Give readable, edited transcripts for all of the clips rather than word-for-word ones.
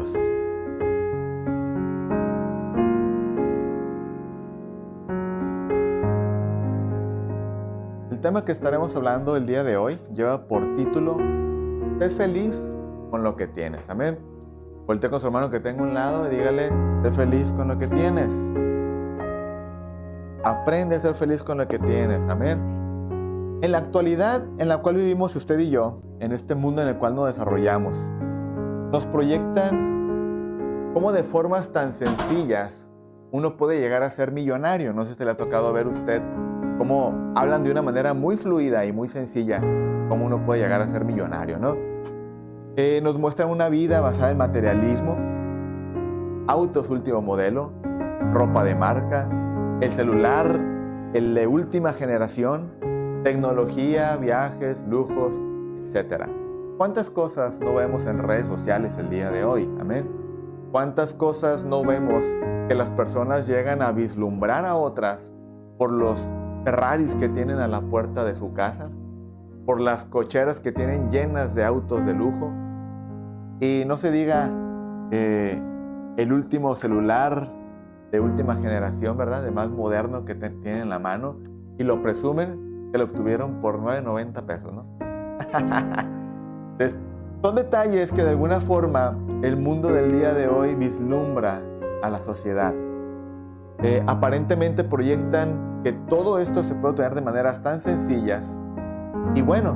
Dios. El tema que estaremos hablando el día de hoy lleva por título: sé feliz con lo que tienes. Amén. Voltea con su hermano que tenga a un lado y dígale: sé feliz con lo que tienes. Aprende a ser feliz con lo que tienes. Amén. En la actualidad en la cual vivimos usted y yo, en este mundo en el cual nos desarrollamos, nos proyectan cómo de formas tan sencillas uno puede llegar a ser millonario. No sé si le ha tocado ver usted cómo hablan de una manera muy fluida y muy sencilla cómo uno puede llegar a ser millonario, ¿no? Nos muestran una vida basada en materialismo, autos último modelo, ropa de marca, el celular, el de última generación, tecnología, viajes, lujos, etc. ¿Cuántas cosas no vemos en redes sociales el día de hoy? Amén. ¿Cuántas cosas no vemos que las personas llegan a vislumbrar a otras por los Ferraris que tienen a la puerta de su casa, por las cocheras que tienen llenas de autos de lujo? Y no se diga el último celular de última generación, ¿verdad? De más moderno que tienen en la mano, y lo presumen que lo obtuvieron por $9.90, ¿no? Entonces, son detalles que de alguna forma el mundo del día de hoy vislumbra a la sociedad. Aparentemente proyectan que todo esto se puede obtener de maneras tan sencillas, y bueno,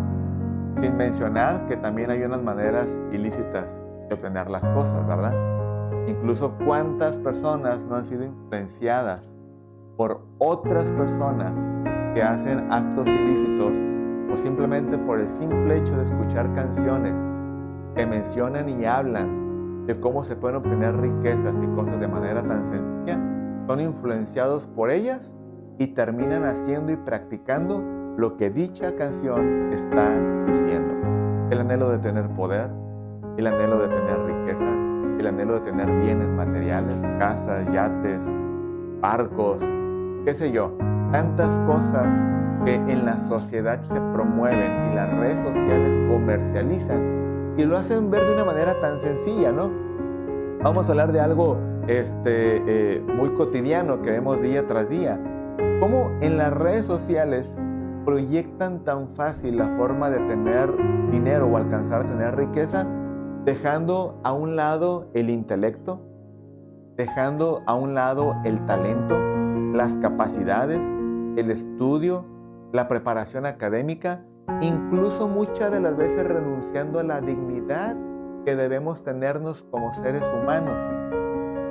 sin mencionar que también hay unas maneras ilícitas de obtener las cosas, ¿verdad? Incluso cuántas personas no han sido influenciadas por otras personas que hacen actos ilícitos, o simplemente por el simple hecho de escuchar canciones que mencionan y hablan de cómo se pueden obtener riquezas y cosas de manera tan sencilla, son influenciados por ellas y terminan haciendo y practicando lo que dicha canción está diciendo. El anhelo de tener poder, el anhelo de tener riqueza, el anhelo de tener bienes materiales, casas, yates, barcos, qué sé yo, tantas cosas que en la sociedad se promueven y las redes sociales comercializan y lo hacen ver de una manera tan sencilla, ¿no? Vamos a hablar de algo muy cotidiano que vemos día tras día. Cómo en las redes sociales proyectan tan fácil la forma de tener dinero o alcanzar a tener riqueza, dejando a un lado el intelecto, dejando a un lado el talento, las capacidades, el estudio, la preparación académica, incluso muchas de las veces renunciando a la dignidad que debemos tenernos como seres humanos.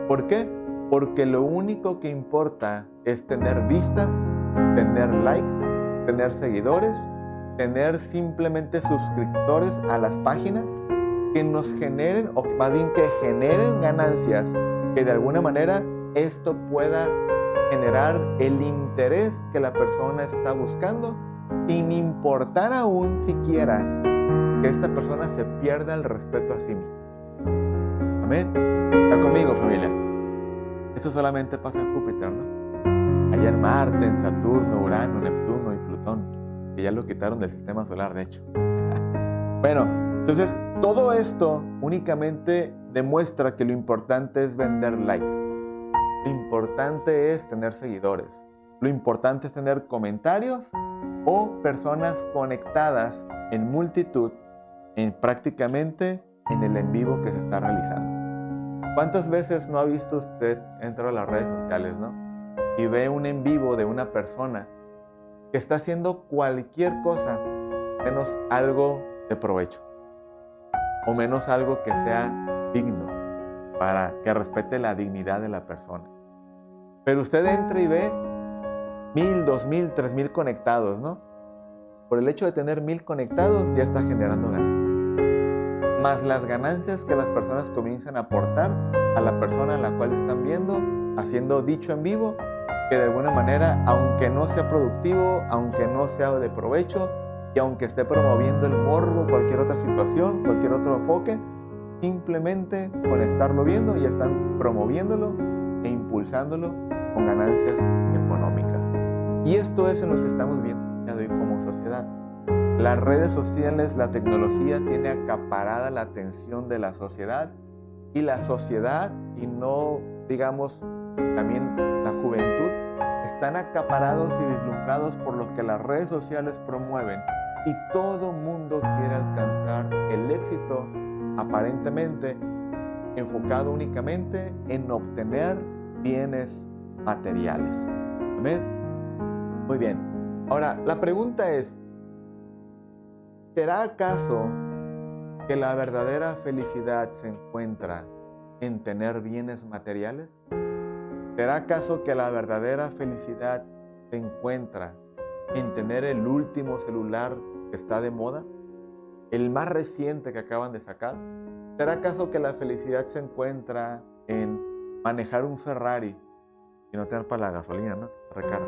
¿Por qué? Porque lo único que importa es tener vistas, tener likes, tener seguidores, tener simplemente suscriptores a las páginas que nos generen, o más bien que generen ganancias, que de alguna manera esto pueda generar el interés que la persona está buscando, sin importar aún siquiera que esta persona se pierda el respeto a sí misma. Amén. ¿Está conmigo, familia? Esto solamente pasa en Júpiter, ¿no? Allá en Marte, en Saturno, Urano, Neptuno y Plutón, que ya lo quitaron del sistema solar, de hecho. Bueno, entonces todo esto únicamente demuestra que lo importante es vender likes. Lo importante es tener seguidores. Lo importante es tener comentarios o personas conectadas en multitud, prácticamente en el en vivo que se está realizando. ¿Cuántas veces no ha visto usted entrar a las redes sociales, ¿no? Y ve un en vivo de una persona que está haciendo cualquier cosa menos algo de provecho, o menos algo que sea digno, para que respete la dignidad de la persona? Pero usted entra y ve 1,000, 2,000, 3,000 conectados, ¿no? Por el hecho de tener 1,000 conectados ya está generando ganancias. Más las ganancias que las personas comienzan a aportar a la persona a la cual están viendo, haciendo dicho en vivo, que de alguna manera, aunque no sea productivo, aunque no sea de provecho, y aunque esté promoviendo el morbo, cualquier otra situación, cualquier otro enfoque, simplemente con estarlo viendo ya están promoviéndolo e impulsándolo con ganancias económicas. Y esto es en lo que estamos viendo hoy como sociedad. Las redes sociales, la tecnología tiene acaparada la atención de la sociedad y la sociedad, y no digamos también la juventud, están acaparados y vislumbrados por lo que las redes sociales promueven, y todo mundo quiere alcanzar el éxito aparentemente enfocado únicamente en obtener bienes materiales. ¿Amén? Muy bien. Ahora, la pregunta es, ¿será acaso que la verdadera felicidad se encuentra en tener bienes materiales? ¿Será acaso que la verdadera felicidad se encuentra en tener el último celular que está de moda? ¿El más reciente que acaban de sacar? ¿Será acaso que la felicidad se encuentra en manejar un Ferrari y no tener para la gasolina, ¿no? Recarga.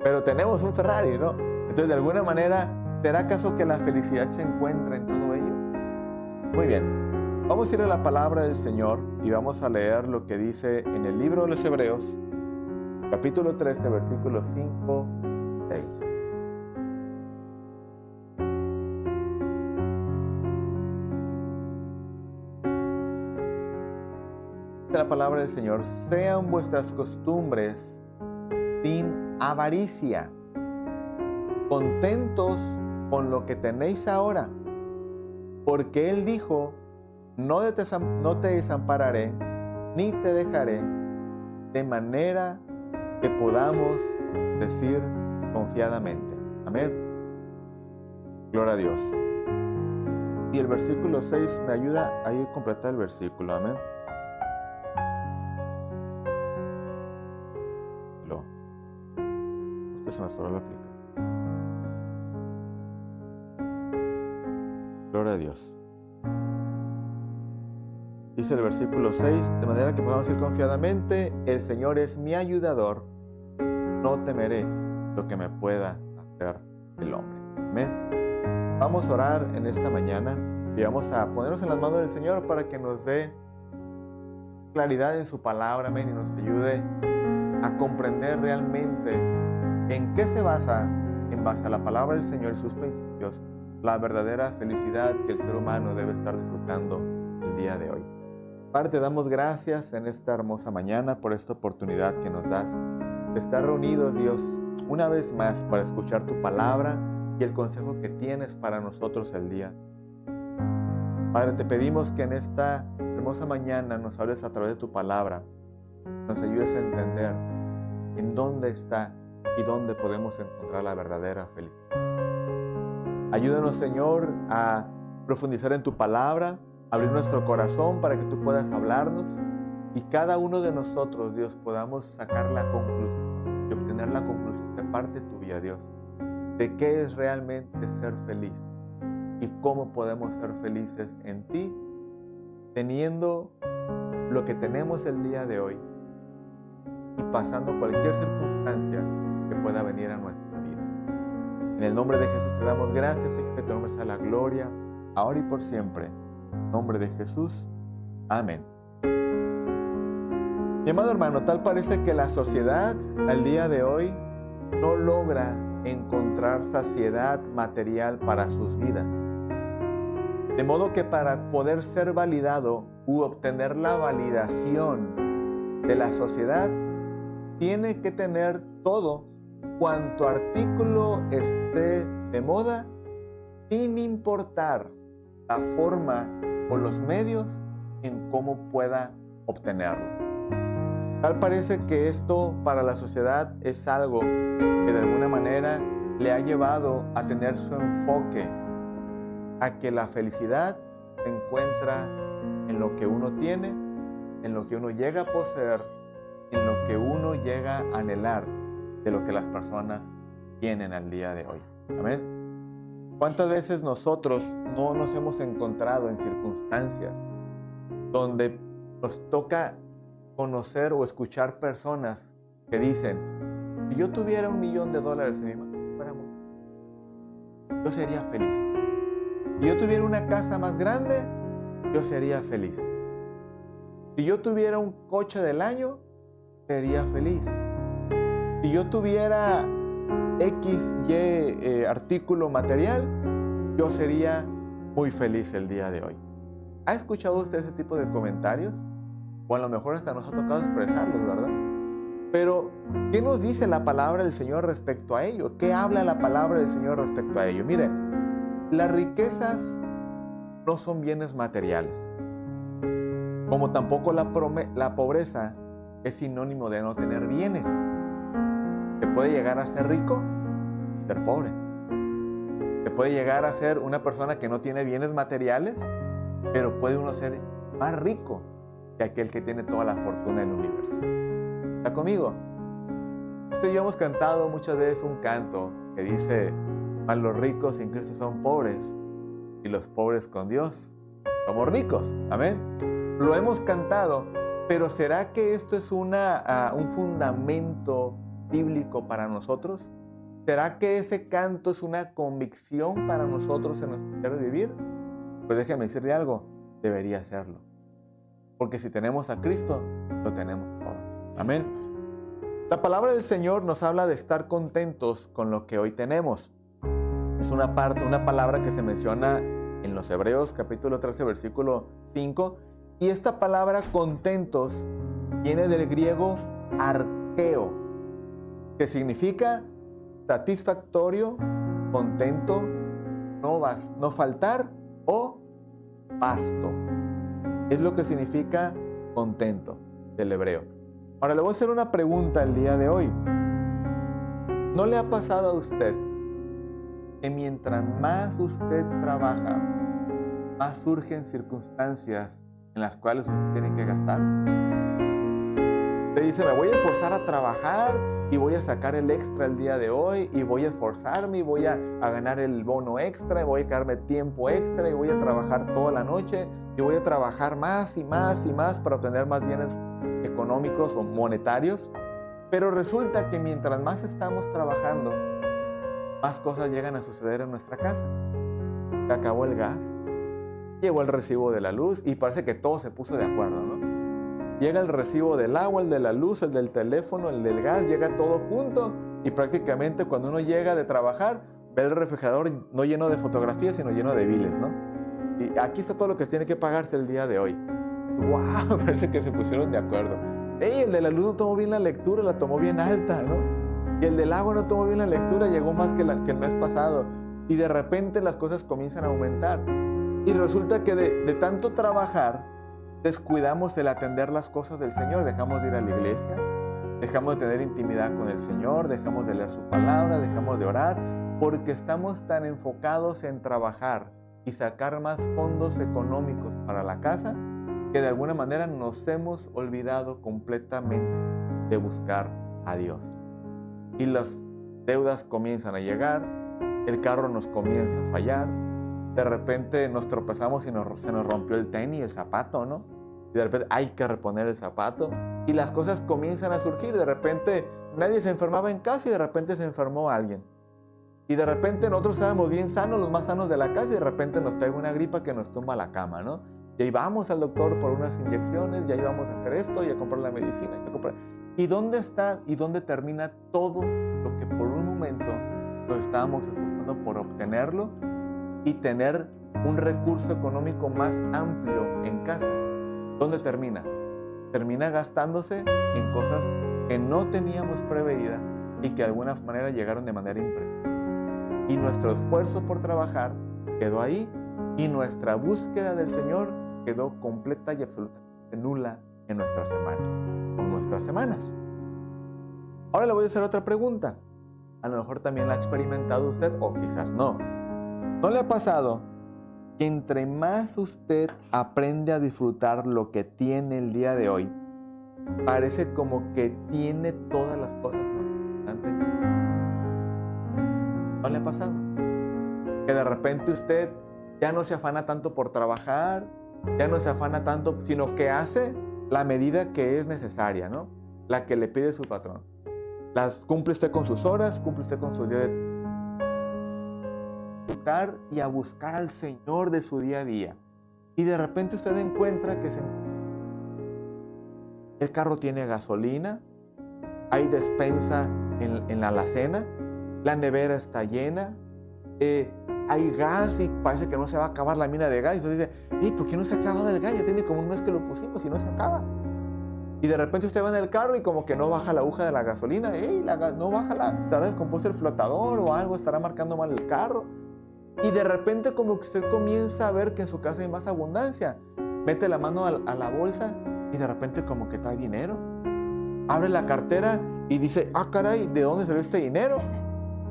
Pero tenemos un Ferrari, ¿no? Entonces, de alguna manera, ¿será acaso que la felicidad se encuentra en todo ello? Muy bien. Vamos a ir a la palabra del Señor y vamos a leer lo que dice en el libro de los Hebreos, capítulo 13, versículos 5, 6. La palabra del Señor: sean vuestras costumbres sin avaricia, contentos con lo que tenéis ahora, porque Él dijo: no te desampararé ni te dejaré, de manera que podamos decir confiadamente. Amén. Gloria a Dios. Y el versículo 6 me ayuda a ir a completar el versículo. Amén. Se me cerró la aplicación. Gloria a Dios. Dice el versículo 6, de manera que podamos decir confiadamente: el Señor es mi ayudador, no temeré lo que me pueda hacer el hombre. Amén. Vamos a orar en esta mañana y vamos a ponernos en las manos del Señor para que nos dé claridad en su palabra, amén, y nos ayude a comprender realmente en qué se basa, en base a la palabra del Señor y sus principios, la verdadera felicidad que el ser humano debe estar disfrutando el día de hoy. Padre, te damos gracias en esta hermosa mañana por esta oportunidad que nos das de estar reunidos, Dios, una vez más para escuchar tu palabra y el consejo que tienes para nosotros el día. Padre, te pedimos que en esta hermosa mañana nos hables a través de tu palabra, nos ayudes a entender en dónde está y dónde podemos encontrar la verdadera felicidad. Ayúdanos, Señor, a profundizar en tu palabra, abrir nuestro corazón para que tú puedas hablarnos y cada uno de nosotros, Dios, podamos sacar la conclusión y obtener la conclusión de parte tuya, Dios, de qué es realmente ser feliz y cómo podemos ser felices en ti, teniendo lo que tenemos el día de hoy y pasando cualquier circunstancia que pueda venir a nuestra vida. En el nombre de Jesús te damos gracias, Señor, que tu nombre sea la gloria, ahora y por siempre. En el nombre de Jesús. Amén. Mi amado hermano, tal parece que la sociedad al día de hoy no logra encontrar saciedad material para sus vidas. De modo que para poder ser validado u obtener la validación de la sociedad, tiene que tener todo cuanto artículo esté de moda, sin importar la forma o los medios en cómo pueda obtenerlo. Tal parece que esto para la sociedad es algo que de alguna manera le ha llevado a tener su enfoque a que la felicidad se encuentra en lo que uno tiene, en lo que uno llega a poseer, en lo que uno llega a anhelar de lo que las personas tienen al día de hoy. Amén. ¿Cuántas veces nosotros no nos hemos encontrado en circunstancias donde nos toca conocer o escuchar personas que dicen: si yo tuviera $1 millón en mi mano, yo sería feliz. Si yo tuviera una casa más grande, yo sería feliz. Si yo tuviera un coche del año, sería feliz. Si yo tuviera X, Y artículo material, yo sería muy feliz el día de hoy. ¿Ha escuchado usted ese tipo de comentarios? O a lo mejor hasta nos ha tocado expresarlos, ¿verdad? Pero, ¿qué nos dice la palabra del Señor respecto a ello? ¿Qué habla la palabra del Señor respecto a ello? Mire, las riquezas no son bienes materiales, como tampoco la pobreza es sinónimo de no tener bienes. Se puede llegar a ser rico y ser pobre. Se puede llegar a ser una persona que no tiene bienes materiales, pero puede uno ser más rico que aquel que tiene toda la fortuna del universo. ¿Está conmigo? Usted y yo hemos cantado muchas veces un canto que dice: mas los ricos en Cristo son pobres, y los pobres con Dios somos ricos. Amén. Lo hemos cantado, pero ¿será que esto es un fundamento bíblico para nosotros? ¿Será que ese canto es una convicción para nosotros en nuestro diario vivir? Pues déjeme decirle algo, debería serlo. Porque si tenemos a Cristo, lo tenemos todo. Amén. La palabra del Señor nos habla de estar contentos con lo que hoy tenemos. Es una palabra que se menciona en los Hebreos, capítulo 13, versículo 5. Y esta palabra contentos viene del griego arqueo, que significa satisfactorio, contento, no faltar o basto. Es lo que significa contento del hebreo. Ahora le voy a hacer una pregunta el día de hoy. ¿No le ha pasado a usted que mientras más usted trabaja, más surgen circunstancias en las cuales usted tiene que gastar? Usted dice: me voy a esforzar a trabajar y voy a sacar el extra el día de hoy, y voy a esforzarme y voy a ganar el bono extra, y voy a quedarme tiempo extra, y voy a trabajar toda la noche, y voy a trabajar más y más y más para obtener más bienes económicos o monetarios. Pero resulta que mientras más estamos trabajando, más cosas llegan a suceder en nuestra casa. Se acabó el gas, llegó el recibo de la luz, y parece que todo se puso de acuerdo, ¿no? Llega el recibo del agua, el de la luz, el del teléfono, el del gas, llega todo junto, y prácticamente cuando uno llega de trabajar, ve el refrigerador no lleno de fotografías, sino lleno de biles, ¿no? Y aquí está todo lo que tiene que pagarse el día de hoy. ¡Wow! Parece que se pusieron de acuerdo. ¡Ey! El de la luz no tomó bien la lectura, la tomó bien alta, ¿no? Y el del agua no tomó bien la lectura, llegó más que el mes pasado. Y de repente las cosas comienzan a aumentar. Y resulta que de tanto trabajar, descuidamos el atender las cosas del Señor. Dejamos de ir a la iglesia, dejamos de tener intimidad con el Señor, dejamos de leer su palabra, dejamos de orar, porque estamos tan enfocados en trabajar y sacar más fondos económicos para la casa, que de alguna manera nos hemos olvidado completamente de buscar a Dios. Y las deudas comienzan a llegar, el carro nos comienza a fallar, de repente nos tropezamos y se nos rompió el tenis, el zapato, ¿no? Y de repente hay que reponer el zapato, y las cosas comienzan a surgir. De repente nadie se enfermaba en casa, y de repente se enfermó alguien. Y de repente nosotros estábamos bien sanos, los más sanos de la casa, y de repente nos pega una gripa que nos tumba la cama, ¿no? Y ahí vamos al doctor por unas inyecciones, y ahí vamos a hacer esto, y a comprar la medicina, ¿Y dónde está y dónde termina todo lo que por un momento nos estábamos esforzando por obtenerlo y tener un recurso económico más amplio en casa? ¿Dónde termina? Termina gastándose en cosas que no teníamos preveídas y que de alguna manera llegaron de manera imprevista. Y nuestro esfuerzo por trabajar quedó ahí, y nuestra búsqueda del Señor quedó completa y absolutamente nula en nuestra semana o nuestras semanas. Ahora le voy a hacer otra pregunta. A lo mejor también la ha experimentado usted, o quizás no. ¿No le ha pasado que entre más usted aprende a disfrutar lo que tiene el día de hoy, parece como que tiene todas las cosas más importantes? ¿No le ha pasado? Que de repente usted ya no se afana tanto por trabajar, ya no se afana tanto, sino que hace la medida que es necesaria, ¿no? La que le pide su patrón. Las cumple usted con sus horas, cumple usted con sus días de y a buscar al Señor de su día a día. Y de repente usted encuentra que el carro tiene gasolina, hay despensa en la alacena, la nevera está llena, hay gas y parece que no se va a acabar la mina de gas. Y usted dice: ¿Y por qué no se acaba del gas? Ya tiene como un mes que lo pusimos y no se acaba. Y de repente usted va en el carro y como que no baja la aguja de la gasolina. No baja ¿estará descompuesto el flotador o algo? ¿Estará marcando mal el carro? Y de repente como que usted comienza a ver que en su casa hay más abundancia. Mete la mano a la bolsa y de repente como que trae dinero. Abre la cartera y dice, caray, ¿de dónde salió este dinero?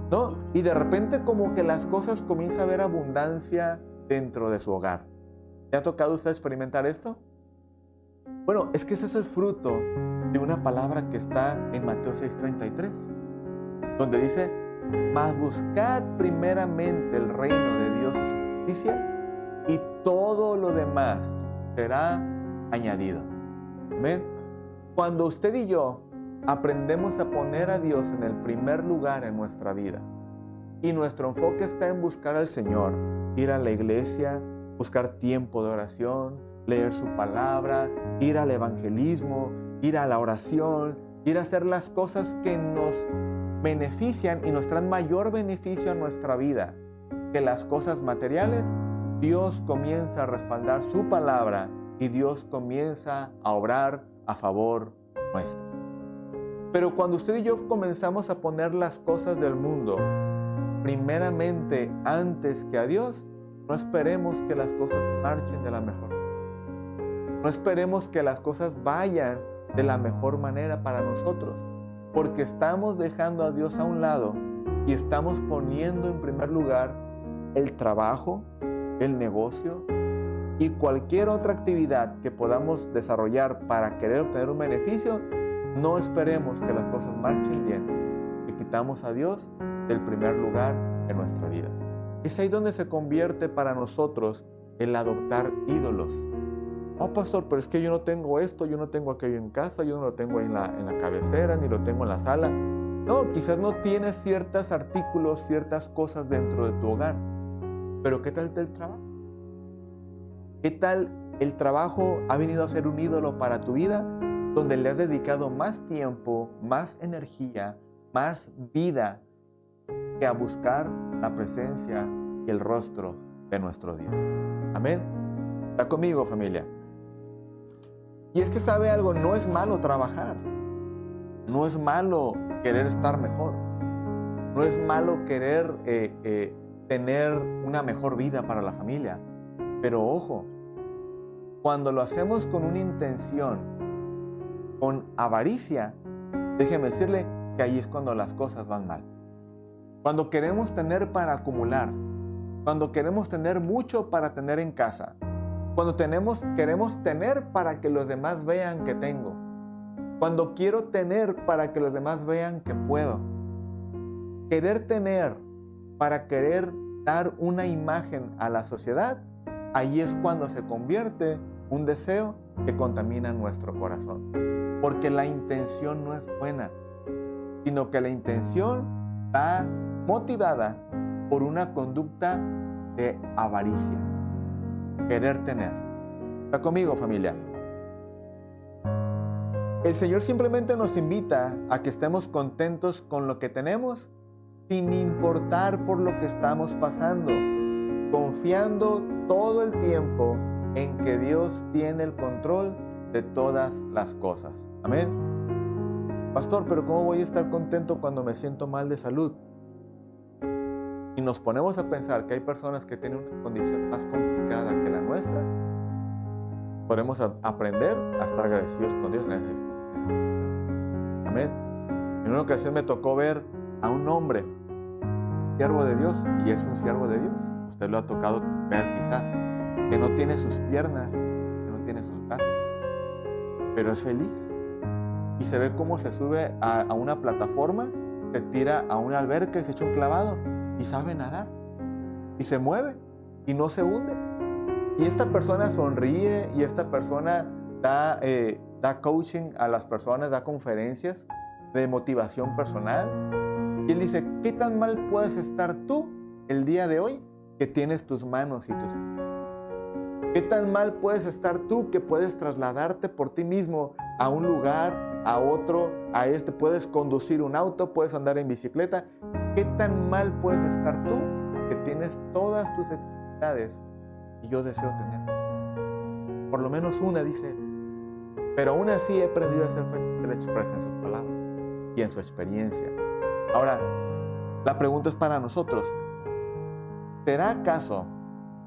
¿No? Y de repente como que las cosas comienza a haber abundancia dentro de su hogar. ¿Le ha tocado a usted experimentar esto? Bueno, es que ese es el fruto de una palabra que está en Mateo 6:33, donde dice, mas buscad primeramente el reino de Dios y su justicia, y todo lo demás será añadido. Amén. Cuando usted y yo aprendemos a poner a Dios en el primer lugar en nuestra vida, y nuestro enfoque está en buscar al Señor, ir a la iglesia, buscar tiempo de oración, leer su palabra, ir al evangelismo, ir a la oración, ir a hacer las cosas que nos benefician y nos traen mayor beneficio a nuestra vida que las cosas materiales, Dios comienza a respaldar su palabra y Dios comienza a obrar a favor nuestro. Pero cuando usted y yo comenzamos a poner las cosas del mundo primeramente antes que a Dios, no esperemos que las cosas marchen de la mejor manera. No esperemos que las cosas vayan de la mejor manera para nosotros, porque estamos dejando a Dios a un lado y estamos poniendo en primer lugar el trabajo, el negocio y cualquier otra actividad que podamos desarrollar para querer obtener un beneficio. No esperemos que las cosas marchen bien y quitamos a Dios del primer lugar en nuestra vida. Es ahí donde se convierte para nosotros el adoptar ídolos. Pastor, pero es que yo no tengo esto, yo no tengo aquello en casa, yo no lo tengo ahí en la cabecera, ni lo tengo en la sala. No, quizás no tienes ciertos artículos, ciertas cosas dentro de tu hogar. Pero ¿qué tal el trabajo? ¿Qué tal el trabajo ha venido a ser un ídolo para tu vida, donde le has dedicado más tiempo, más energía, más vida que a buscar la presencia y el rostro de nuestro Dios? Amén. ¿Está conmigo, familia? Y es que sabe algo, no es malo trabajar, no es malo querer estar mejor, no es malo querer tener una mejor vida para la familia, pero ojo, cuando lo hacemos con una intención, con avaricia, déjeme decirle que ahí es cuando las cosas van mal. Cuando queremos tener para acumular, cuando queremos tener mucho para tener en casa, cuando queremos tener para que los demás vean que tengo. Cuando quiero tener para que los demás vean que puedo. Querer tener para querer dar una imagen a la sociedad, ahí es cuando se convierte un deseo que contamina nuestro corazón. Porque la intención no es buena, sino que la intención está motivada por una conducta de avaricia. Querer tener. ¿Está conmigo, familia? El Señor simplemente nos invita a que estemos contentos con lo que tenemos, sin importar por lo que estamos pasando, confiando todo el tiempo en que Dios tiene el control de todas las cosas. Amén. Pastor, pero ¿cómo voy a estar contento cuando me siento mal de salud? Y nos ponemos a pensar que hay personas que tienen una condición más complicada que la nuestra, podemos aprender a estar agradecidos con Dios en esa situación. Amén. En una ocasión me tocó ver a un hombre, siervo de Dios, y es un siervo de Dios. Usted lo ha tocado ver quizás, que no tiene sus piernas, que no tiene sus brazos, pero es feliz. Y se ve cómo se sube a una plataforma, se tira a una alberca y se echa un clavado. Y sabe nadar, y se mueve, y no se hunde. Y esta persona sonríe, y esta persona da coaching a las personas, da conferencias de motivación personal. Y él dice, ¿qué tan mal puedes estar tú el día de hoy que tienes tus manos y tus pies? ¿Qué tan mal puedes estar tú que puedes trasladarte por ti mismo a un lugar, a otro, puedes conducir un auto, puedes andar en bicicleta? ¿Qué tan mal puedes estar tú que tienes todas tus extremidades y yo deseo tener? por lo menos una, dice él. Pero aún así he aprendido a ser feliz, él expresa en sus palabras y en su experiencia. Ahora, la pregunta es para nosotros. ¿Será acaso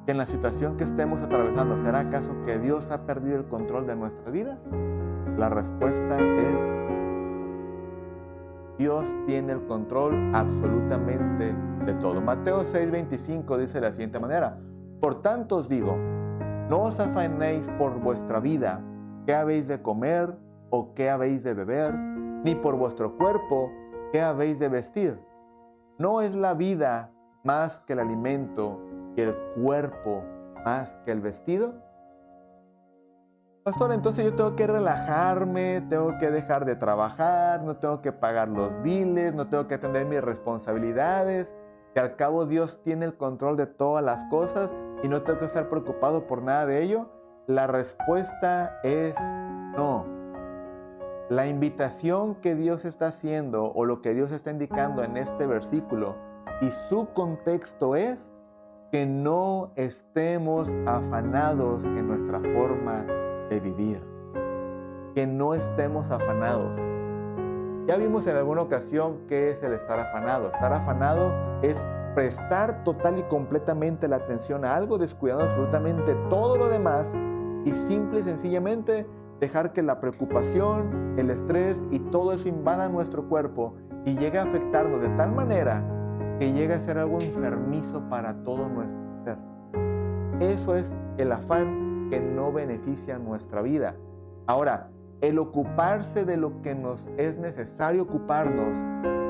que en la situación que estemos atravesando, será acaso que Dios ha perdido el control de nuestras vidas? La respuesta es: Dios tiene el control absolutamente de todo. Mateo 6:25 dice de la siguiente manera: por tanto os digo, no os afanéis por vuestra vida, qué habéis de comer o qué habéis de beber, ni por vuestro cuerpo, qué habéis de vestir. ¿No es la vida más que el alimento y el cuerpo más que el vestido? Pastor, entonces yo tengo que relajarme, tengo que dejar de trabajar, no tengo que pagar los biles, no tengo que atender mis responsabilidades, que al cabo Dios tiene el control de todas las cosas y no tengo que estar preocupado por nada de ello. La respuesta es no. La invitación que Dios está haciendo o lo que Dios está indicando en este versículo y su contexto es que no estemos afanados en nuestra forma de vivir, que no estemos afanados. Ya vimos en alguna ocasión qué es el estar afanado. Estar afanado es prestar total y completamente la atención a algo, descuidando absolutamente todo lo demás y simple y sencillamente dejar que la preocupación, el estrés y todo eso invada nuestro cuerpo y llegue a afectarnos de tal manera que llegue a ser algo enfermizo para todo nuestro ser. Eso es el afán que no beneficia nuestra vida. Ahora, el ocuparse de lo que nos es necesario ocuparnos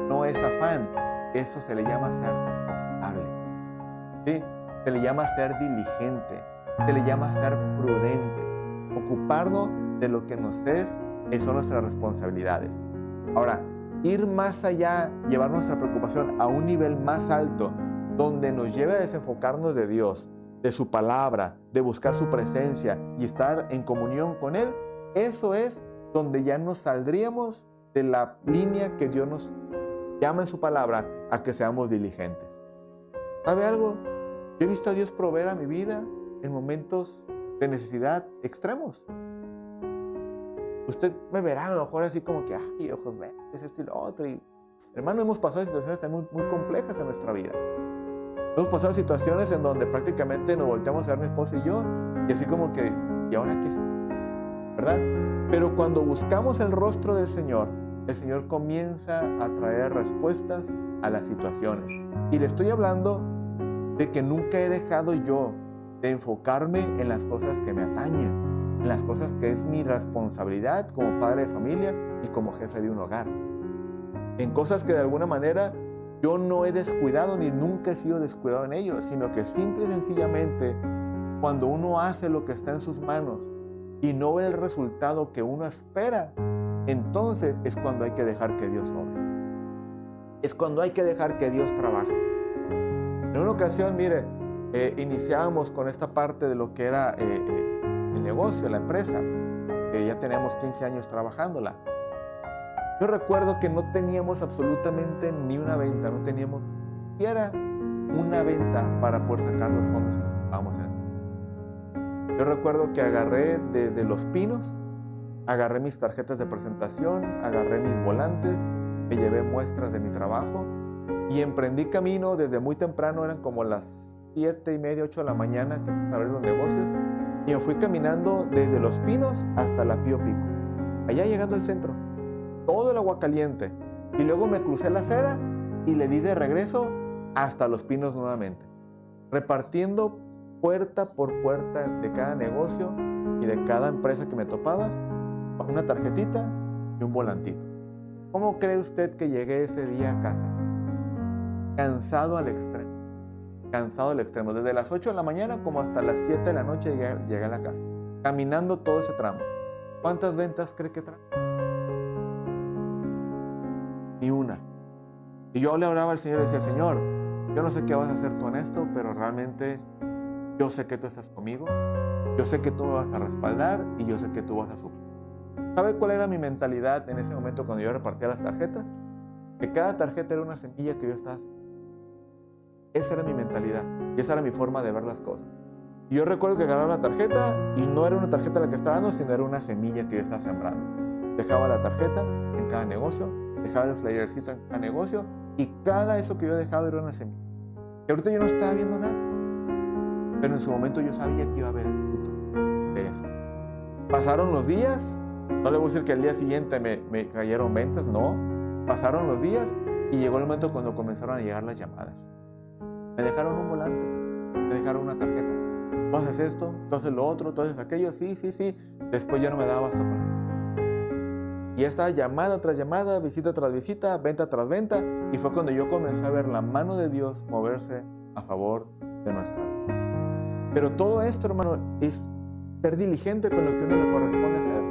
no es afán. Eso se le llama ser responsable. ¿Sí? Se le llama ser diligente. Se le llama ser prudente. Ocuparnos de lo que nos son nuestras responsabilidades. Ahora, ir más allá, llevar nuestra preocupación a un nivel más alto, donde nos lleve a desenfocarnos de Dios, de su palabra, de buscar su presencia y estar en comunión con Él, eso es donde ya nos saldríamos de la línea que Dios nos llama en su palabra a que seamos diligentes. ¿Sabe algo? Yo he visto a Dios proveer a mi vida en momentos de necesidad extremos. Usted me verá a lo mejor así como que, ay, ojos verdes, esto y lo otro. Y, hermano, hemos pasado situaciones también muy complejas en nuestra vida. Hemos pasado situaciones en donde prácticamente nos volteamos a ver mi esposa y yo, y así como que, ¿y ahora qué es? ¿Verdad? Pero cuando buscamos el rostro del Señor, el Señor comienza a traer respuestas a las situaciones. Y le estoy hablando de que nunca he dejado yo de enfocarme en las cosas que me atañen, en las cosas que es mi responsabilidad como padre de familia y como jefe de un hogar. En cosas que de alguna manera yo no he descuidado ni nunca he sido descuidado en ello, sino que simple y sencillamente cuando uno hace lo que está en sus manos y no ve el resultado que uno espera, entonces es cuando hay que dejar que Dios obre. Es cuando hay que dejar que Dios trabaje. En una ocasión, mire, iniciábamos con esta parte de lo que era el negocio, la empresa, que ya tenemos 15 años trabajándola. Yo recuerdo que no teníamos absolutamente ni una venta, no teníamos ni siquiera una venta para poder sacar los fondos que ocupábamos en eso. Yo recuerdo que agarré desde Los Pinos, agarré mis tarjetas de presentación, agarré mis volantes, me llevé muestras de mi trabajo y emprendí camino desde muy temprano, eran como las 7:30, 8 de la mañana que empecé a abrir los negocios, y me fui caminando desde Los Pinos hasta la Pío Pico, allá llegando al centro, todo el agua caliente, y luego me crucé la acera y le di de regreso hasta Los Pinos nuevamente, repartiendo puerta por puerta de cada negocio y de cada empresa que me topaba, una tarjetita y un volantito. ¿Cómo cree usted que llegué ese día a casa? Cansado al extremo. Cansado al extremo. Desde las 8 de la mañana como hasta las 7 de la noche llegué a la casa. Caminando todo ese tramo. ¿Cuántas ventas cree que trae? Ni una. Y yo le oraba al Señor y decía, Señor, yo no sé qué vas a hacer tú en esto, pero realmente yo sé que tú estás conmigo. Yo sé que tú me vas a respaldar y yo sé que tú vas a sufrir. ¿Sabe cuál era mi mentalidad en ese momento cuando yo repartía las tarjetas? Que cada tarjeta era una semilla que yo estaba haciendo. Esa era mi mentalidad y esa era mi forma de ver las cosas. Y yo recuerdo que agarraba la tarjeta y no era una tarjeta la que estaba dando, sino era una semilla que yo estaba sembrando. Dejaba la tarjeta en cada negocio, dejaba el flyercito en cada negocio y cada eso que yo dejaba era una semilla. Y ahorita yo no estaba viendo nada, pero en su momento yo sabía que iba a haber el fruto de eso. Pasaron los días, no le voy a decir que al día siguiente me cayeron ventas, no. Pasaron los días y llegó el momento cuando comenzaron a llegar las llamadas. Me dejaron un volante, me dejaron una tarjeta. Tú haces esto, tú haces lo otro, tú haces aquello, sí. Después ya no me daba abasto para nada. Y esta llamada tras llamada, visita tras visita, venta tras venta, y fue cuando yo comencé a ver la mano de Dios moverse a favor de nuestra vida. Pero todo esto, hermano, es ser diligente con lo que uno le corresponde hacer.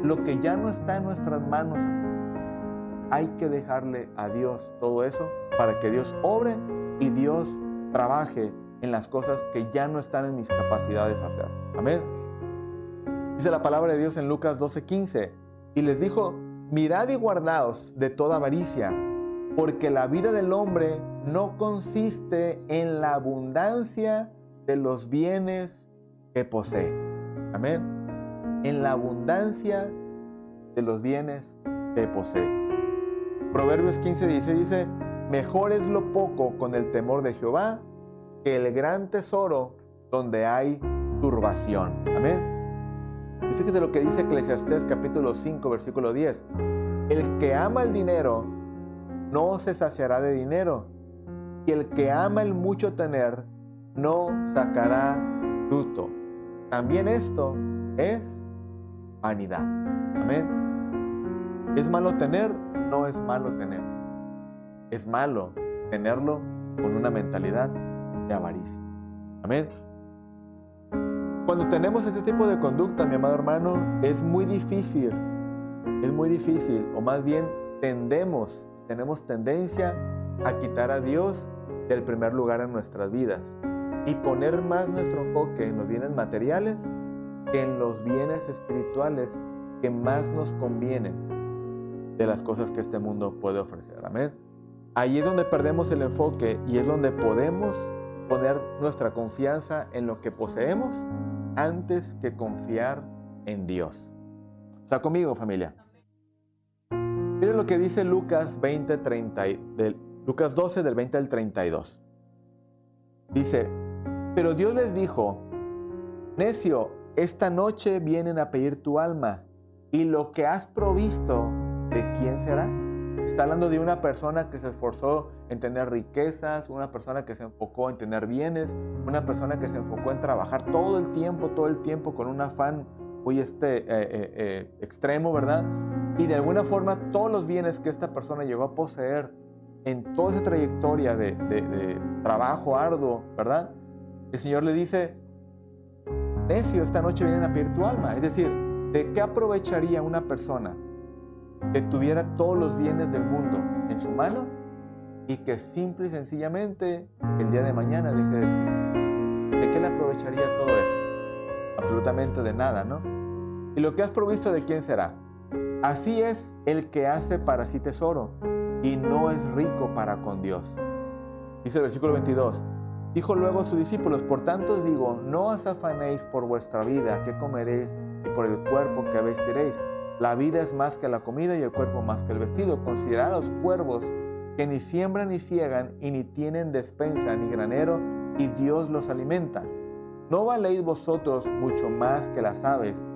Lo que ya no está en nuestras manos hacer. Hay que dejarle a Dios todo eso para que Dios obre y Dios trabaje en las cosas que ya no están en mis capacidades de hacer. Amén. Dice la palabra de Dios en Lucas 12:15. Y les dijo, mirad y guardaos de toda avaricia, porque la vida del hombre no consiste en la abundancia de los bienes que posee. Amén. En la abundancia de los bienes que posee. Proverbios 15:16 dice, mejor es lo poco con el temor de Jehová que el gran tesoro donde hay turbación. Amén. Y fíjese lo que dice Eclesiastés capítulo 5 versículo 10. El que ama el dinero no se saciará de dinero, y el que ama el mucho tener no sacará fruto. También esto es vanidad. Amén. ¿Es malo tener? No es malo tener. Es malo tenerlo con una mentalidad de avaricia. Amén. Cuando tenemos este tipo de conducta, mi amado hermano, es muy difícil, o más bien tenemos tendencia a quitar a Dios del primer lugar en nuestras vidas y poner más nuestro enfoque en los bienes materiales que en los bienes espirituales que más nos convienen de las cosas que este mundo puede ofrecer. Amén. Ahí es donde perdemos el enfoque y es donde podemos poner nuestra confianza en lo que poseemos antes que confiar en Dios. ¿Está conmigo, familia? Miren lo que dice Lucas 12 del 20 al 32. Dice, pero Dios les dijo, necio, esta noche vienen a pedir tu alma, y lo que has provisto, ¿de quién será? Está hablando de una persona que se esforzó en tener riquezas, una persona que se enfocó en tener bienes, una persona que se enfocó en trabajar todo el tiempo con un afán muy extremo, ¿verdad? Y de alguna forma todos los bienes que esta persona llegó a poseer en toda esa trayectoria de trabajo arduo, ¿verdad? El Señor le dice, necio, esta noche vienen a pedir tu alma. Es decir, ¿de qué aprovecharía una persona que tuviera todos los bienes del mundo en su mano y que simple y sencillamente el día de mañana deje de existir? ¿De qué le aprovecharía todo eso? Absolutamente de nada, ¿no? ¿Y lo que has provisto de quién será? Así es el que hace para sí tesoro y no es rico para con Dios. Dice el versículo 22. Dijo luego a sus discípulos, por tanto os digo, no os afanéis por vuestra vida, qué comeréis, y por el cuerpo que vestiréis. La vida es más que la comida y el cuerpo más que el vestido. Considerad a los cuervos que ni siembran ni ciegan y ni tienen despensa ni granero, y Dios los alimenta. ¿No valéis vosotros mucho más que las aves?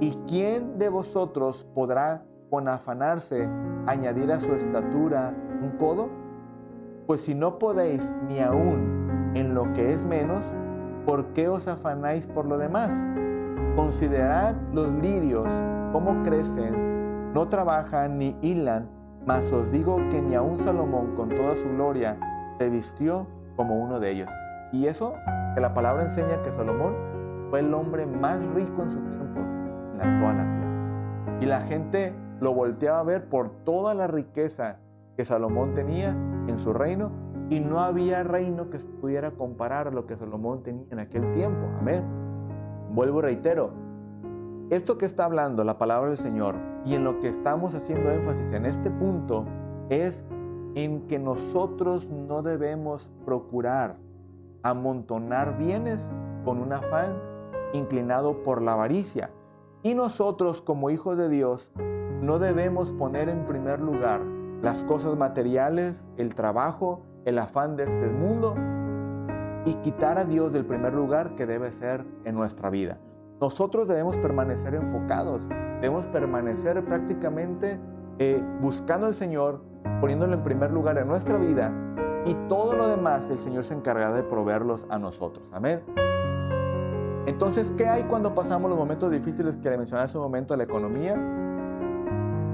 ¿Y quién de vosotros podrá con afanarse añadir a su estatura un codo? Pues si no podéis ni aún en lo que es menos, ¿por qué os afanáis por lo demás? Considerad los lirios, cómo crecen, no trabajan ni hilan, mas os digo que ni aun Salomón con toda su gloria se vistió como uno de ellos. Y eso, que la palabra enseña que Salomón fue el hombre más rico en su tiempo en toda la tierra. Y la gente lo volteaba a ver por toda la riqueza que Salomón tenía en su reino, y no había reino que se pudiera comparar a lo que Salomón tenía en aquel tiempo. Amén. Vuelvo y reitero, esto que está hablando la palabra del Señor y en lo que estamos haciendo énfasis en este punto es en que nosotros no debemos procurar amontonar bienes con un afán inclinado por la avaricia. Y nosotros, como hijos de Dios, no debemos poner en primer lugar las cosas materiales, el trabajo, el afán de este mundo y quitar a Dios del primer lugar que debe ser en nuestra vida. Nosotros debemos permanecer enfocados, debemos permanecer prácticamente buscando al Señor, poniéndolo en primer lugar en nuestra vida, y todo lo demás el Señor se encargará de proveerlos a nosotros. Amén. Entonces, ¿qué hay cuando pasamos los momentos difíciles que le mencioné hace un momento de la economía?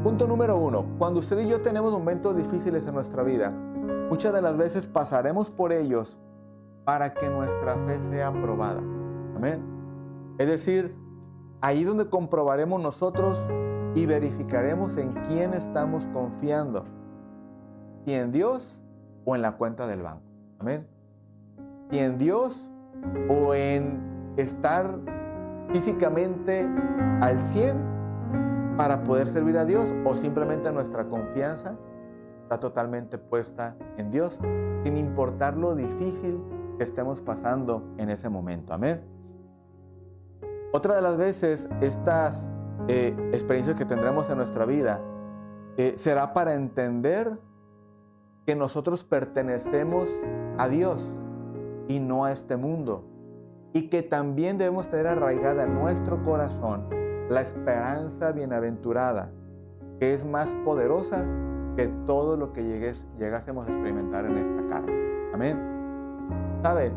Punto número 1. Cuando usted y yo tenemos momentos difíciles en nuestra vida, muchas de las veces pasaremos por ellos para que nuestra fe sea probada. Amén. Es decir, ahí es donde comprobaremos nosotros y verificaremos en quién estamos confiando. Si en Dios o en la cuenta del banco. Amén. Si en Dios o en estar físicamente al 100 para poder servir a Dios, o simplemente nuestra confianza está totalmente puesta en Dios, sin importar lo difícil que estemos pasando en ese momento. Amén. Otra de las veces, estas experiencias que tendremos en nuestra vida será para entender que nosotros pertenecemos a Dios y no a este mundo, y que también debemos tener arraigada en nuestro corazón la esperanza bienaventurada, que es más poderosa que todo lo que llegásemos a experimentar en esta carne. Amén. ¿Sabe?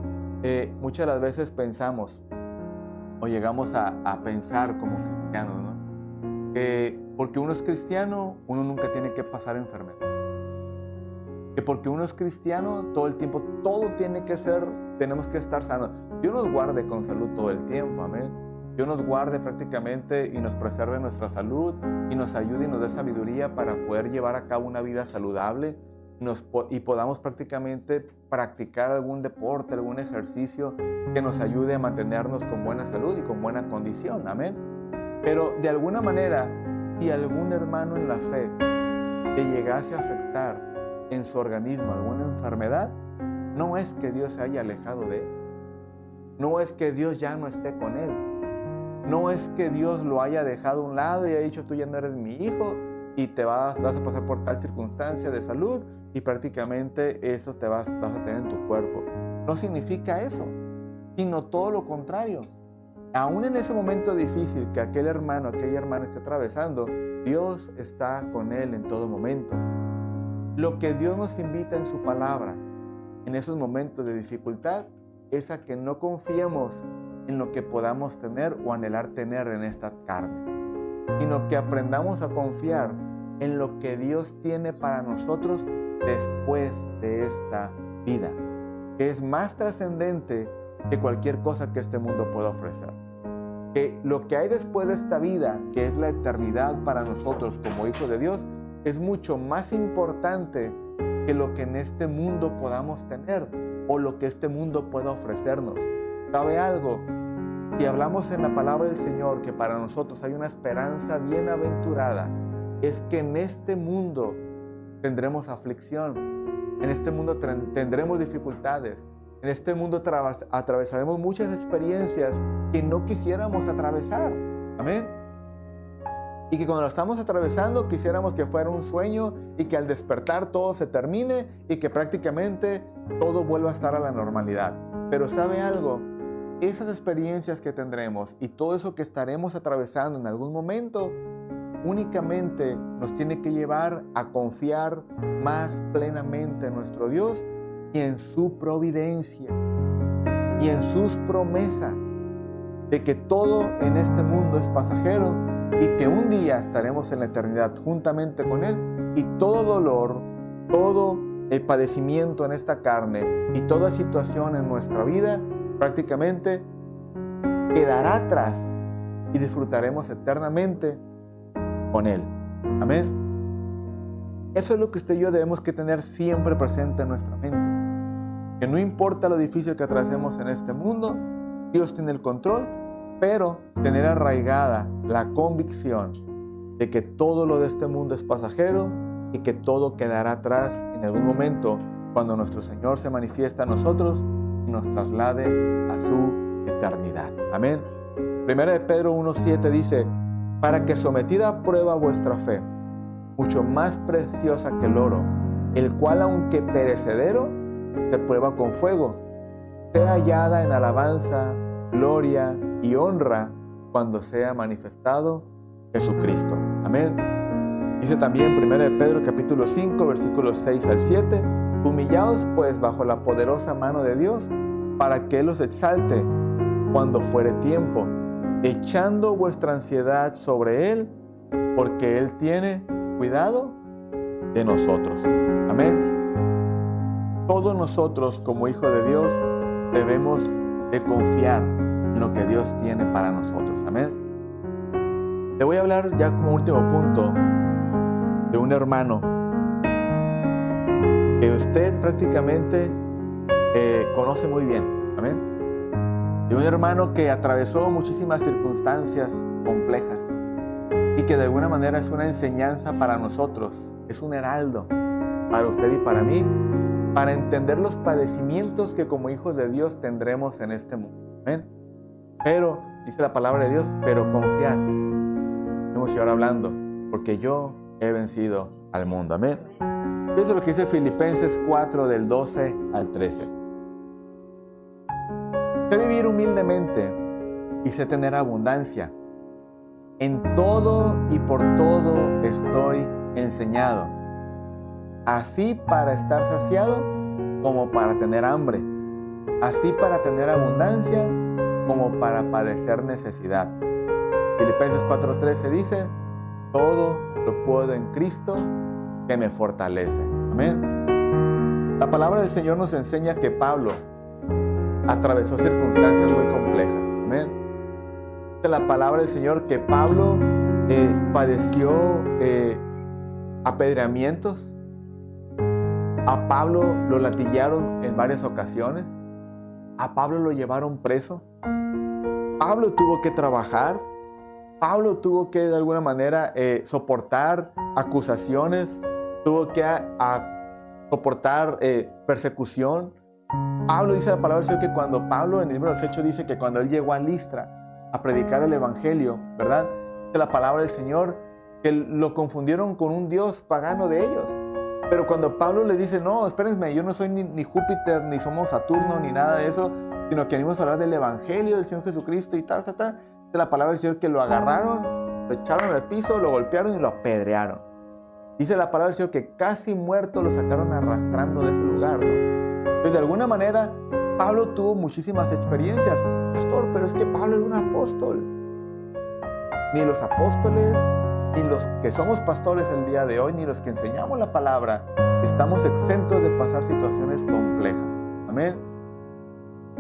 Muchas de las veces pensamos o llegamos a pensar como cristianos, ¿no? Que porque uno es cristiano, uno nunca tiene que pasar enfermedad. Que porque uno es cristiano, todo el tiempo, todo tiene que ser, tenemos que estar sanos. Dios nos guarde con salud todo el tiempo, amén. Dios nos guarde prácticamente y nos preserve nuestra salud y nos ayude y nos dé sabiduría para poder llevar a cabo una vida saludable y podamos prácticamente practicar algún deporte, algún ejercicio que nos ayude a mantenernos con buena salud y con buena condición, amén. Pero de alguna manera, si algún hermano en la fe que llegase a afectar en su organismo alguna enfermedad, no es que Dios se haya alejado de él, no es que Dios ya no esté con él, no es que Dios lo haya dejado a un lado y haya dicho tú ya no eres mi hijo y te vas a pasar por tal circunstancia de salud y prácticamente eso te vas a tener en tu cuerpo. No significa eso, sino todo lo contrario. Aún en ese momento difícil que aquel hermano, aquella hermana esté atravesando, Dios está con él en todo momento. Lo que Dios nos invita en su palabra en esos momentos de dificultad es a que no confiemos en lo que podamos tener o anhelar tener en esta carne, sino que aprendamos a confiar en lo que Dios tiene para nosotros después de esta vida, que es más trascendente que cualquier cosa que este mundo pueda ofrecer. Que lo que hay después de esta vida, que es la eternidad para nosotros como hijos de Dios, es mucho más importante que lo que en este mundo podamos tener o lo que este mundo pueda ofrecernos. ¿Sabe algo? Si hablamos en la palabra del Señor que para nosotros hay una esperanza bienaventurada, es que en este mundo tendremos aflicción, en este mundo tendremos dificultades, en este mundo atravesaremos muchas experiencias que no quisiéramos atravesar. Amén. Y que cuando lo estamos atravesando quisiéramos que fuera un sueño y que al despertar todo se termine y que prácticamente todo vuelva a estar a la normalidad. Pero ¿sabe algo? Esas experiencias que tendremos y todo eso que estaremos atravesando en algún momento únicamente nos tiene que llevar a confiar más plenamente en nuestro Dios y en su providencia y en sus promesas de que todo en este mundo es pasajero y que un día estaremos en la eternidad juntamente con Él, y todo dolor, todo el padecimiento en esta carne y toda situación en nuestra vida prácticamente quedará atrás y disfrutaremos eternamente con Él. Amén. Eso es lo que usted y yo debemos que tener siempre presente en nuestra mente. Que no importa lo difícil que atravesemos en este mundo, Dios tiene el control, pero tener arraigada la convicción de que todo lo de este mundo es pasajero y que todo quedará atrás en algún momento cuando nuestro Señor se manifiesta a nosotros y nos traslade a su eternidad. Amén. Primera de Pedro 1:7 dice, para que sometida a prueba vuestra fe, mucho más preciosa que el oro, el cual aunque perecedero, se prueba con fuego, sea hallada en alabanza, gloria y honra cuando sea manifestado Jesucristo. Amén. Dice también 1 de Pedro capítulo 5, versículos 6 al 7, humillaos pues bajo la poderosa mano de Dios, para que Él os exalte cuando fuere tiempo, echando vuestra ansiedad sobre Él, porque Él tiene cuidado de nosotros. Amén. Todos nosotros como hijos de Dios debemos de confiar en lo que Dios tiene para nosotros. Amén. Le voy a hablar ya como último punto de un hermano que usted prácticamente conoce muy bien. Amén. De un hermano que atravesó muchísimas circunstancias complejas y que de alguna manera es una enseñanza para nosotros, es un heraldo para usted y para mí, para entender los padecimientos que como hijos de Dios tendremos en este mundo. Amén. Pero, dice la palabra de Dios, pero confiad. Hemos ido ahora hablando, porque yo he vencido al mundo. Amén. Eso es lo que dice Filipenses 4, del 12 al 13. Sé vivir humildemente y sé tener abundancia. En todo y por todo estoy enseñado, así para estar saciado como para tener hambre, así para tener abundancia como para padecer necesidad. Filipenses 4:13 dice, todo lo puedo en Cristo que me fortalece. Amén. La palabra del Señor nos enseña que Pablo atravesó circunstancias muy complejas. Amén. La palabra del Señor que Pablo padeció apedreamientos. A Pablo lo latillaron en varias ocasiones. A Pablo lo llevaron preso. Pablo tuvo que trabajar. Pablo tuvo que de alguna manera soportar acusaciones. Tuvo que soportar persecución. Pablo dice la palabra del Señor que cuando Pablo en el libro de los Hechos dice que cuando él llegó a Listra a predicar el evangelio, ¿verdad? Dice la palabra del Señor que lo confundieron con un dios pagano de ellos. Pero cuando Pablo les dice, no, espérenme, yo no soy ni Júpiter, ni somos Saturno, ni nada de eso, sino que venimos a hablar del evangelio del Señor Jesucristo y tal. Dice la palabra del Señor que lo agarraron, lo echaron al piso, lo golpearon y lo apedrearon. Dice la palabra del Señor que casi muerto lo sacaron arrastrando de ese lugar, ¿no? Entonces, de alguna manera, Pablo tuvo muchísimas experiencias. Pastor, pero es que Pablo era un apóstol. Ni los apóstoles, ni los que somos pastores el día de hoy, ni los que enseñamos la palabra, estamos exentos de pasar situaciones complejas. Amén.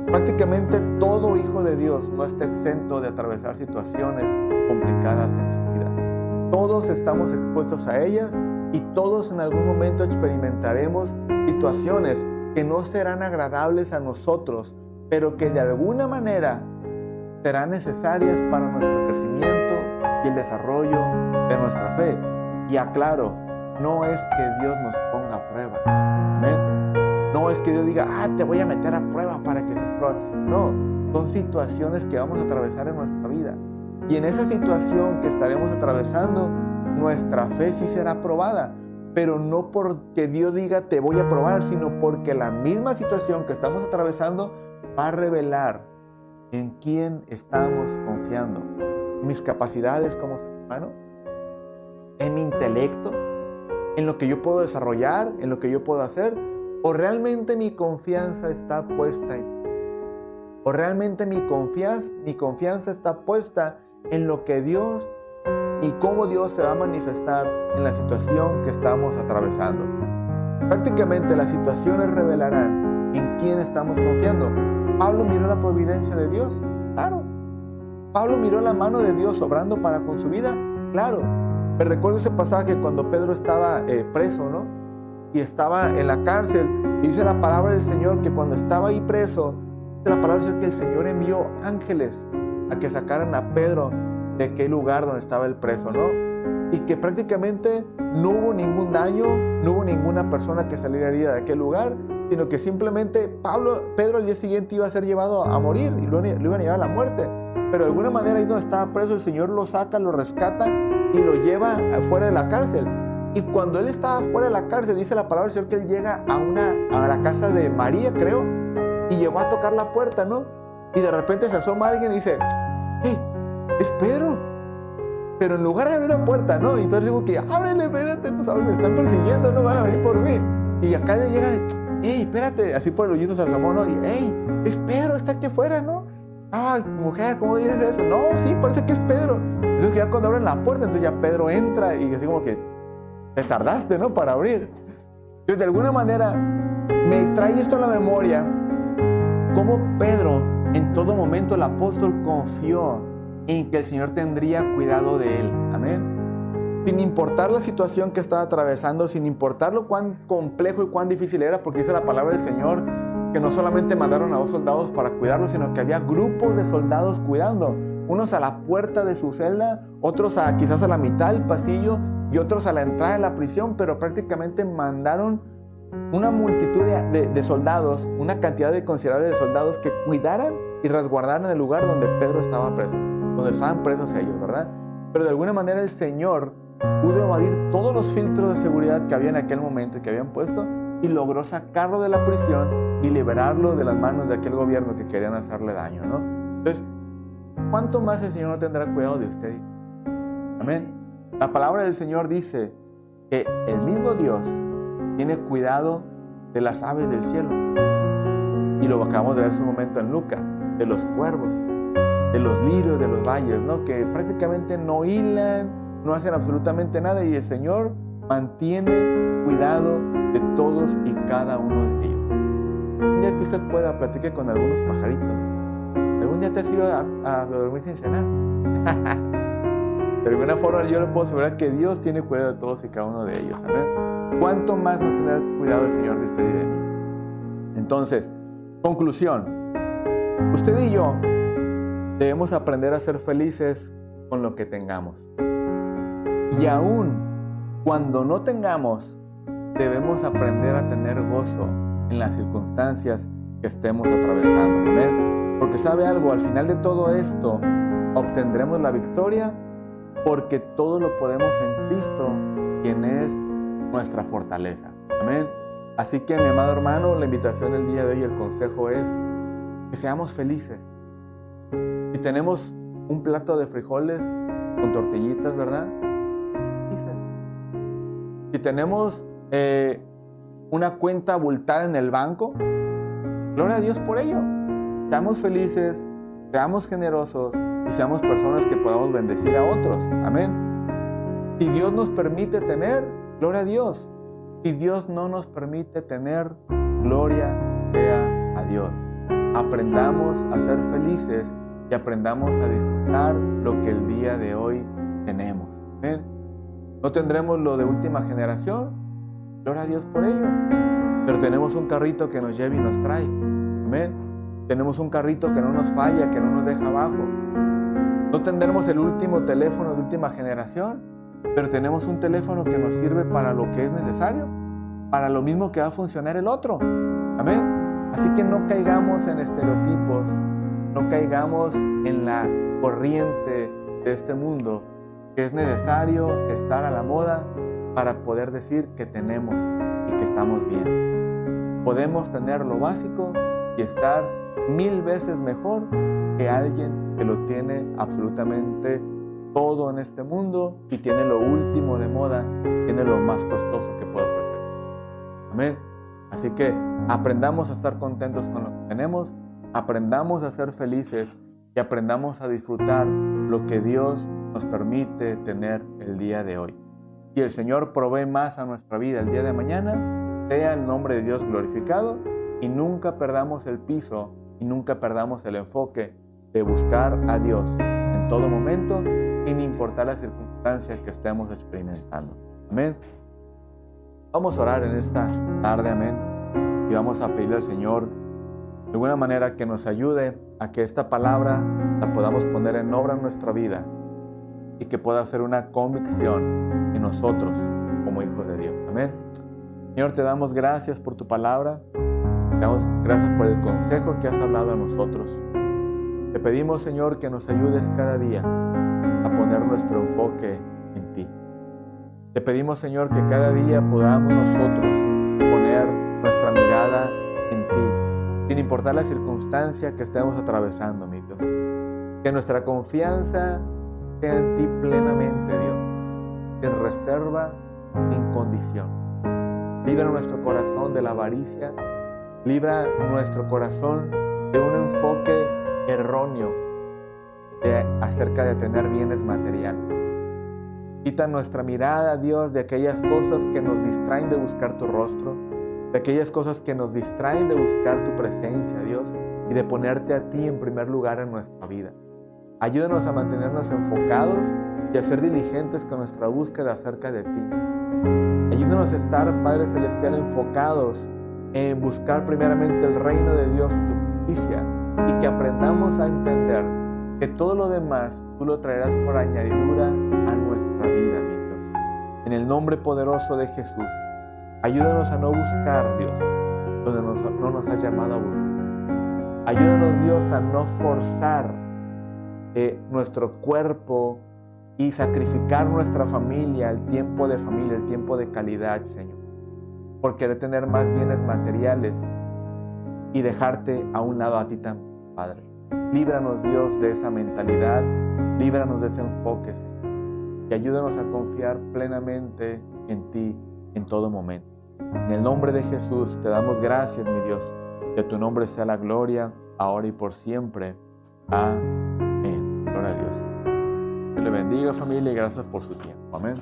Prácticamente todo hijo de Dios no está exento de atravesar situaciones complicadas en su vida. Todos estamos expuestos a ellas y todos en algún momento experimentaremos situaciones que no serán agradables a nosotros, pero que de alguna manera serán necesarias para nuestro crecimiento y el desarrollo de nuestra fe. Y aclaro, no es que Dios nos ponga a prueba. Amén. No es que Dios diga, te voy a meter a prueba para que seas prueba. No, son situaciones que vamos a atravesar en nuestra vida. Y en esa situación que estaremos atravesando, nuestra fe sí será probada. Pero no porque Dios diga te voy a probar, sino porque la misma situación que estamos atravesando va a revelar en quién estamos confiando. En mis capacidades como ser humano, en mi intelecto, en lo que yo puedo desarrollar, en lo que yo puedo hacer, o realmente mi confianza está puesta en ti, o realmente mi confianza está puesta en lo que Dios y cómo Dios se va a manifestar en la situación que estamos atravesando. Prácticamente las situaciones revelarán en quién estamos confiando. ¿Pablo miró la providencia de Dios? Claro. ¿Pablo miró la mano de Dios obrando para con su vida? Claro. Me recuerdo ese pasaje cuando Pedro estaba preso, ¿no? Y estaba en la cárcel. Y dice la palabra del Señor que cuando estaba ahí preso, dice la palabra del Señor que el Señor envió ángeles a que sacaran a Pedro de aquel lugar donde estaba el preso, ¿no? Y que prácticamente no hubo ningún daño, no hubo ninguna persona que saliera herida de aquel lugar, sino que simplemente Pedro al día siguiente iba a ser llevado a morir y lo iban a llevar a la muerte. Pero de alguna manera ahí donde estaba preso, el Señor lo saca, lo rescata y lo lleva fuera de la cárcel. Y cuando él estaba fuera de la cárcel, dice la palabra del Señor que él llega a la casa de María, creo, y llegó a tocar la puerta, ¿no? Y de repente se asoma alguien y dice, ¡hey! Es Pedro. Pero en lugar de abrir la puerta, ¿no? Y Pedro dice que, ábrele, espérate, pues ahora me están persiguiendo, no van a venir por mí. Y acá llegan, ¡hey, espérate! Así por el hoyito se asomó, ¿no? Y, ¡hey! Es Pedro, está aquí afuera, ¿no? Ah, mujer, ¿cómo dices eso? No, sí, parece que es Pedro. Entonces ya cuando abren la puerta, entonces ya Pedro entra y así como que te tardaste, ¿no? Para abrir. Entonces de alguna manera me trae esto a la memoria, cómo Pedro en todo momento el apóstol confió en que el Señor tendría cuidado de él. Amén. Sin importar la situación que estaba atravesando, sin importar lo cuán complejo y cuán difícil era, porque dice la palabra del Señor que no solamente mandaron a 2 soldados para cuidarlo, sino que había grupos de soldados cuidando. Unos a la puerta de su celda, otros quizás a la mitad del pasillo y otros a la entrada de la prisión, pero prácticamente mandaron una multitud de soldados, una cantidad de considerable de soldados que cuidaran y resguardaran el lugar donde Pedro estaba preso, donde estaban presos ellos, ¿verdad? Pero de alguna manera el Señor pudo evadir todos los filtros de seguridad que había en aquel momento y que habían puesto y logró sacarlo de la prisión y liberarlo de las manos de aquel gobierno que querían hacerle daño, ¿no? Entonces, ¿cuánto más el Señor no tendrá cuidado de usted? Amén. La palabra del Señor dice que el mismo Dios tiene cuidado de las aves del cielo. Y lo acabamos de ver en un momento en Lucas, de los cuervos, de los lirios de los valles, ¿no? Que prácticamente no hilan, no hacen absolutamente nada y el Señor mantiene cuidado de todos y cada uno de ellos. Un día que usted pueda platicar con algunos pajaritos. ¿Algún día te has ido a dormir sin cenar? De alguna forma yo le puedo asegurar que Dios tiene cuidado de todos y cada uno de ellos. ¿Amén? ¿Cuánto más no tendrá cuidado el Señor de usted y de mí? Entonces, conclusión. Usted y yo debemos aprender a ser felices con lo que tengamos. Y aún cuando no tengamos, debemos aprender a tener gozo en las circunstancias que estemos atravesando. ¿Amén? Porque ¿sabe algo? Al final de todo esto, obtendremos la victoria porque todo lo podemos en Cristo, quien es nuestra fortaleza. Amén. Así que, mi amado hermano, la invitación el día de hoy, el consejo es que seamos felices. Si tenemos un plato de frijoles con tortillitas, ¿verdad? Felices. Si tenemos una cuenta abultada en el banco, gloria a Dios por ello. Seamos felices, seamos generosos y seamos personas que podamos bendecir a otros. Amén. Si Dios nos permite tener, gloria a Dios. Si Dios no nos permite tener, gloria sea a Dios. Aprendamos a ser felices y aprendamos a disfrutar lo que el día de hoy tenemos. Amén. No tendremos lo de última generación, gloria a Dios por ello. Pero tenemos un carrito que nos lleva y nos trae. Amén. Tenemos un carrito que no nos falla, que no nos deja abajo. No tendremos el último teléfono de última generación, pero tenemos un teléfono que nos sirve para lo que es necesario, para lo mismo que va a funcionar el otro. Amén. Así que no caigamos en estereotipos, no caigamos en la corriente de este mundo, que es necesario estar a la moda para poder decir que tenemos y que estamos bien. Podemos tener lo básico y estar 1000 veces mejor que alguien que lo tiene absolutamente todo en este mundo y tiene lo último de moda, tiene lo más costoso que puede ofrecer. Amén. Así que aprendamos a estar contentos con lo que tenemos, aprendamos a ser felices y aprendamos a disfrutar lo que Dios nos permite tener el día de hoy. Si el Señor provee más a nuestra vida el día de mañana, sea el nombre de Dios glorificado y nunca perdamos el piso y nunca perdamos el enfoque de buscar a Dios en todo momento, sin importar la circunstancia que estemos experimentando. Amén. Vamos a orar en esta tarde, amén. Y vamos a pedirle al Señor de alguna manera que nos ayude a que esta palabra la podamos poner en obra en nuestra vida y que pueda ser una convicción en nosotros como hijos de Dios. Amén. Señor, te damos gracias por tu palabra. Te damos gracias por el consejo que has hablado a nosotros. Te pedimos, Señor, que nos ayudes cada día a poner nuestro enfoque en ti. Te pedimos, Señor, que cada día podamos nosotros poner nuestra mirada en ti, sin importar la circunstancia que estemos atravesando, mi Dios. Que nuestra confianza sea en ti plenamente, Dios, sin reserva, sin condición. Libra nuestro corazón de la avaricia, libra nuestro corazón de un enfoque erróneo acerca de tener bienes materiales. Quita nuestra mirada, Dios, de aquellas cosas que nos distraen de buscar tu rostro, de aquellas cosas que nos distraen de buscar tu presencia, Dios, y de ponerte a ti en primer lugar en nuestra vida. Ayúdanos a mantenernos enfocados y a ser diligentes con nuestra búsqueda acerca de ti. Ayúdanos a estar, Padre Celestial, enfocados en buscar primeramente el reino de Dios y tu justicia, y que aprendamos a entender que todo lo demás tú lo traerás por añadidura a nuestra vida, mi Dios. En el nombre poderoso de Jesús, ayúdanos a no buscar, Dios, donde no nos has llamado a buscar. Ayúdanos, Dios, a no forzar nuestro cuerpo y sacrificar nuestra familia, el tiempo de calidad, Señor, por querer tener más bienes materiales y dejarte a un lado a ti también, Padre. Líbranos, Dios, de esa mentalidad, líbranos de ese enfoque, Señor, y ayúdanos a confiar plenamente en ti en todo momento. En el nombre de Jesús te damos gracias, mi Dios, que tu nombre sea la gloria, ahora y por siempre. Amén. Gloria a Dios. Dios le bendiga, familia, y gracias por su tiempo. Amén.